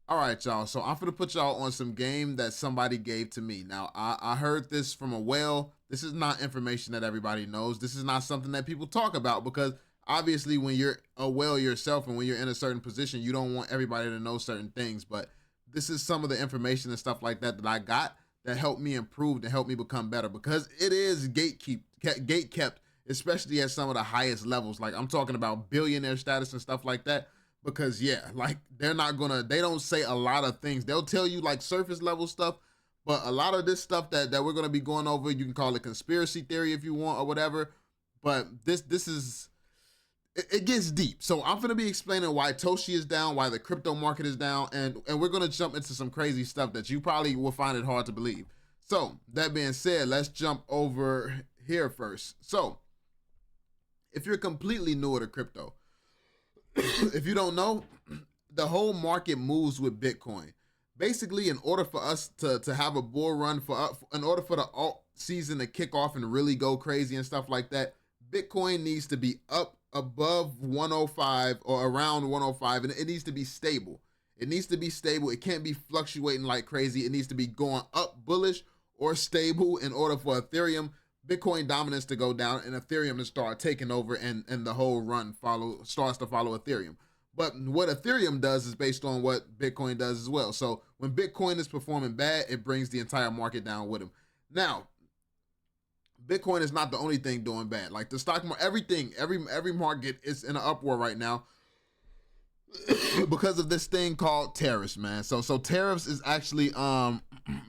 All right, y'all. So I'm gonna put y'all on some game that somebody gave to me. Now, I heard this from a whale. This is not information that everybody knows. This is not something that people talk about because obviously, when you're a whale yourself and when you're in a certain position, you don't want everybody to know certain things. But this is some of the information and stuff like that that I got that helped me improve and help me become better because it is gate kept, especially at some of the highest levels. Like I'm talking about billionaire status and stuff like that because yeah, like they don't say a lot of things. They'll tell you like surface level stuff, but a lot of this stuff that we're gonna be going over, you can call it conspiracy theory if you want or whatever. But this is it gets deep. So I'm gonna be explaining why Toshi is down, why the crypto market is down, and we're gonna jump into some crazy stuff that you probably will find it hard to believe. So that being said, let's jump over here first. So if you're completely new to crypto, if you don't know, the whole market moves with Bitcoin. Basically, in order for us to have a bull run, in order for the alt season to kick off and really go crazy and stuff like that, Bitcoin needs to be up above 105 or around 105, and it needs to be stable. It needs to be stable. It can't be fluctuating like crazy. It needs to be going up bullish or stable in order for Ethereum, Bitcoin dominance to go down and Ethereum to start taking over and the whole run starts to follow Ethereum. But what Ethereum does is based on what Bitcoin does as well. So when Bitcoin is performing bad, it brings the entire market down with him. Now, Bitcoin is not the only thing doing bad. Like the stock market, every market is in an uproar right now because of this thing called tariffs, man. So tariffs is actually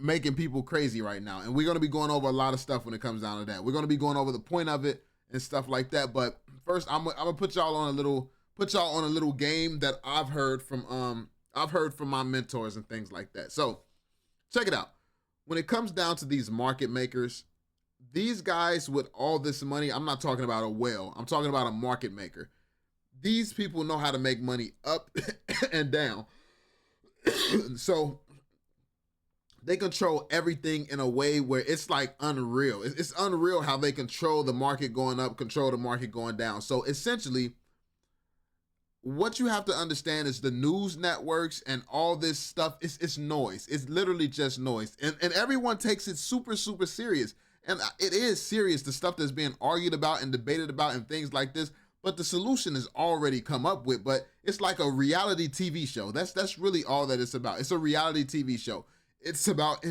making people crazy right now. And we're going to be going over a lot of stuff when it comes down to that. We're going to be going over the point of it and stuff like that. But first, I'm gonna put y'all on a little game that I've heard from my mentors and things like that. So check it out. When it comes down to these market makers, these guys with all this money, I'm not talking about a whale. I'm talking about a market maker. These people know how to make money up and down. So they control everything in a way where it's like unreal. It's unreal how they control the market going up, control the market going down. So essentially, what you have to understand is the news networks and all this stuff, it's noise. It's literally just noise. And everyone takes it super, super serious. And it is serious, the stuff that's being argued about and debated about and things like this. But the solution is already come up with. But it's like a reality TV show. That's really all that it's about. It's a reality TV show. It's about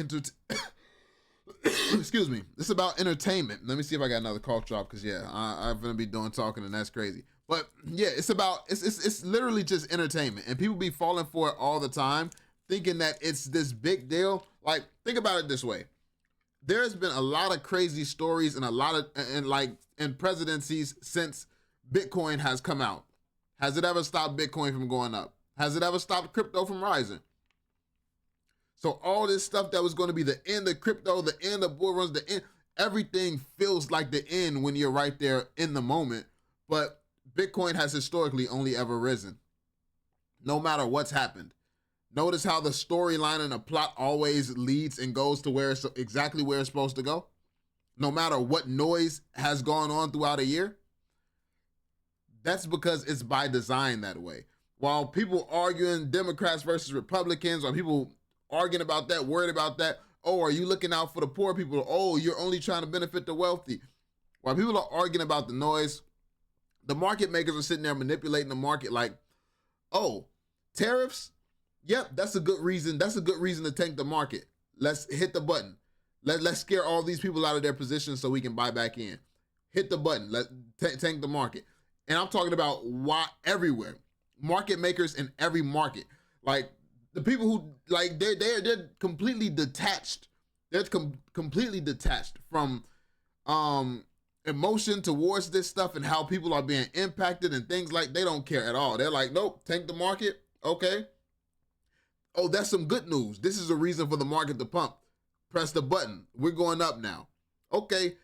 excuse me. It's about entertainment. Let me see if I got another cough drop because yeah, I'm gonna be doing talking and that's crazy. But yeah, it's literally just entertainment, and people be falling for it all the time, thinking that it's this big deal. Like think about it this way: there's been a lot of crazy stories and a lot of and presidencies since Bitcoin has come out. Has it ever stopped Bitcoin from going up? Has it ever stopped crypto from rising? So all this stuff that was going to be the end of crypto, the end of bull runs, the end, everything feels like the end when you're right there in the moment. But Bitcoin has historically only ever risen, no matter what's happened. Notice how the storyline and the plot always leads and goes to exactly where it's supposed to go, no matter what noise has gone on throughout a year. That's because it's by design that way. While people arguing Democrats versus Republicans, or people arguing about that, worried about that, oh, are you looking out for the poor people? Oh, you're only trying to benefit the wealthy. While people are arguing about the noise, the market makers are sitting there manipulating the market like, oh, tariffs? Yep, that's a good reason. That's a good reason to tank the market. Let's hit the button. Let's scare all these people out of their positions so we can buy back in. Hit the button. Tank the market. And I'm talking about everywhere. Market makers in every market. Like the people who like they're completely detached. They're completely detached from emotion towards this stuff and how people are being impacted and things like they don't care at all. They're like, nope, tank the market. Okay. Oh, that's some good news. This is a reason for the market to pump. Press the button. We're going up now. Okay.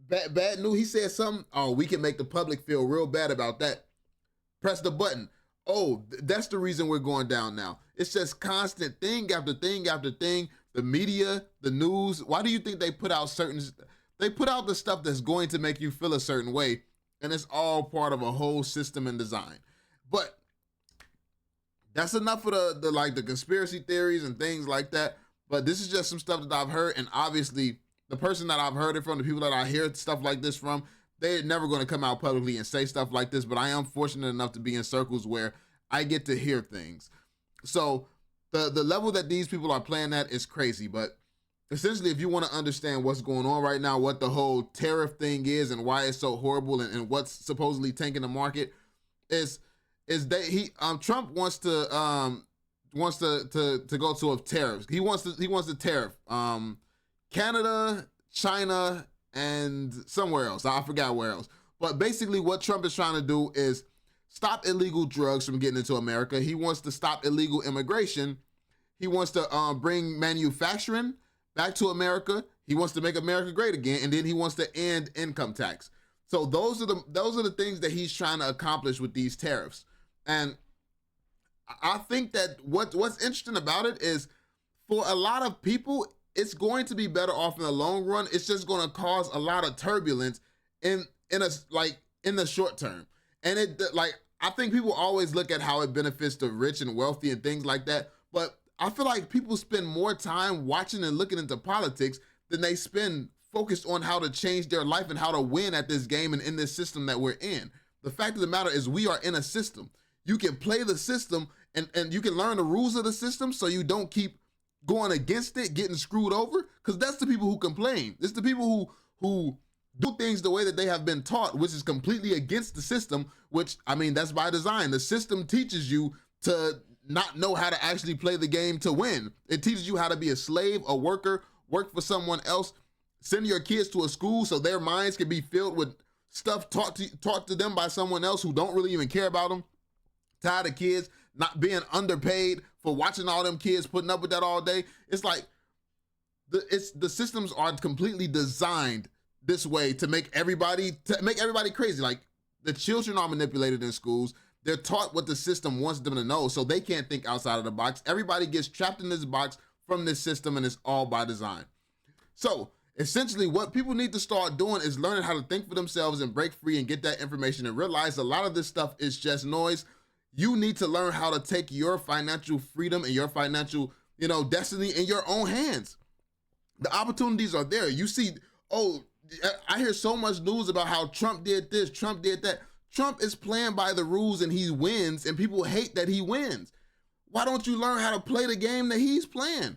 Bad news. He said something. Oh, we can make the public feel real bad about that. Press the button. Oh, that's the reason we're going down now. It's just constant thing after thing after thing. The media, the news. Why do you think they put out they put out the stuff that's going to make you feel a certain way, and it's all part of a whole system and design. But That's enough for the like the conspiracy theories and things like that. But this is just some stuff that I've heard, and obviously the person that I've heard it from, the people that I hear stuff like this from, they're never going to come out publicly and say stuff like this. But I am fortunate enough to be in circles where I get to hear things. So the level that these people are playing at is crazy. But essentially, if you want to understand what's going on right now, what the whole tariff thing is and why it's so horrible, and what's supposedly tanking the market, is that Trump wants to go to a tariff. He wants to tariff Canada, China, and somewhere else. I forgot where else. But basically what Trump is trying to do is stop illegal drugs from getting into America. He wants to stop illegal immigration. He wants to bring manufacturing back to America. He wants to make America great again, and then he wants to end income tax. So those are the things that he's trying to accomplish with these tariffs. And I think that what's interesting about it is, for a lot of people, it's going to be better off in the long run. It's just going to cause a lot of turbulence in the short term. And I think people always look at how it benefits the rich and wealthy and things like that. But I feel like people spend more time watching and looking into politics than they spend focused on how to change their life and how to win at this game and in this system that we're in. The fact of the matter is, we are in a system. You can play the system and you can learn the rules of the system so you don't keep going against it, getting screwed over, because that's the people who complain. It's the people who do things the way that they have been taught, which is completely against the system, which, I mean, that's by design. The system teaches you to not know how to actually play the game to win. It teaches you how to be a slave, a worker, work for someone else, send your kids to a school so their minds can be filled with stuff taught to them by someone else who don't really even care about them. Tired of kids not being underpaid for watching all them kids putting up with that all day. It's like the systems are completely designed this way to make everybody crazy. Like, the children are manipulated in schools. They're taught what the system wants them to know, so they can't think outside of the box. Everybody gets trapped in this box from this system, and it's all by design. So essentially, what people need to start doing is learning how to think for themselves and break free and get that information and realize a lot of this stuff is just noise. You need to learn how to take your financial freedom and your financial, destiny in your own hands. The opportunities are there. You see, I hear so much news about how Trump did this, Trump did that. Trump is playing by the rules and he wins, and people hate that he wins. Why don't you learn how to play the game that he's playing?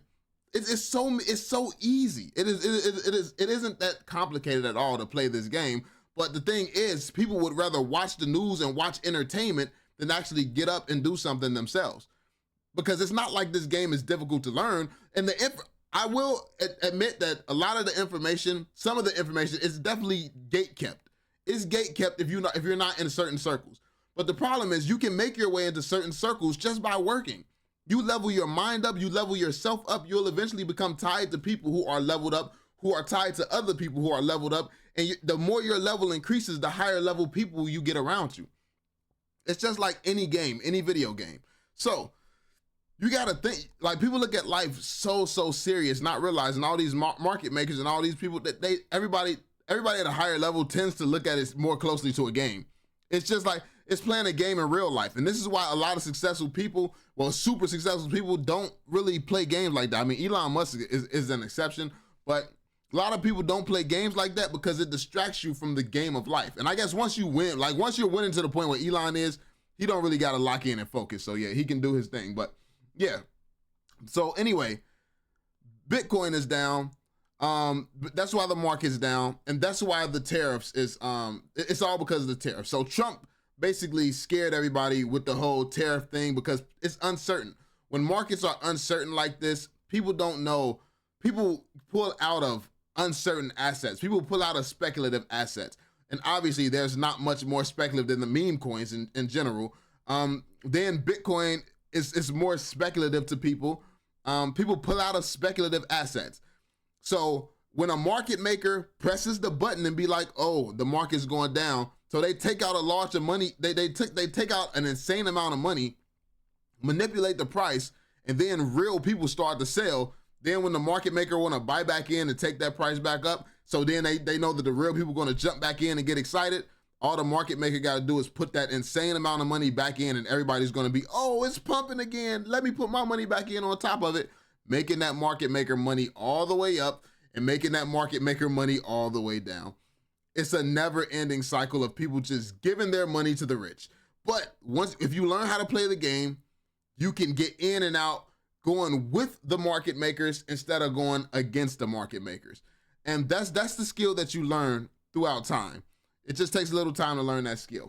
It's so easy. It isn't that complicated at all to play this game. But the thing is, people would rather watch the news and watch entertainment than actually get up and do something themselves. Because it's not like this game is difficult to learn. And I will admit that a lot of the information, some of the information, is definitely gatekept. It's gatekept if you're not in certain circles. But the problem is, you can make your way into certain circles just by working. You level your mind up, you level yourself up, you'll eventually become tied to people who are leveled up, who are tied to other people who are leveled up. And the more your level increases, the higher level people you get around you. It's just like any game, any video game. So you got to think, like, people look at life so serious, not realizing all these market makers and all these people that everybody at a higher level tends to look at it more closely to a game. It's just like, it's playing a game in real life. And this is why a lot of successful people, super successful people, don't really play games like that. I mean, Elon Musk is an exception, but a lot of people don't play games like that because it distracts you from the game of life. And I guess once you win, like once you're winning to the point where Elon is, he don't really got to lock in and focus. So yeah, he can do his thing. But yeah. So anyway, Bitcoin is down. That's why the market's down, and that's why the tariffs is it's all because of the tariff. So Trump basically scared everybody with the whole tariff thing because it's uncertain. When markets are uncertain like this, people don't know. People pull out of uncertain assets. People pull out of speculative assets. And obviously there's not much more speculative than the meme coins in general. Then Bitcoin is more speculative to people. People pull out of speculative assets. So when a market maker presses the button and be like, oh, the market's going down, so they take out a large of money, they take out an insane amount of money, manipulate the price, and then real people start to sell. Then when the market maker want to buy back in and take that price back up, so then they know that the real people are going to jump back in and get excited. All the market maker got to do is put that insane amount of money back in, and everybody's going to be, oh, it's pumping again. Let me put my money back in on top of it, making that market maker money all the way up and making that market maker money all the way down. It's a never-ending cycle of people just giving their money to the rich. But if you learn how to play the game, you can get in and out going with the market makers instead of going against the market makers. And that's the skill that you learn throughout time. It just takes a little time to learn that skill.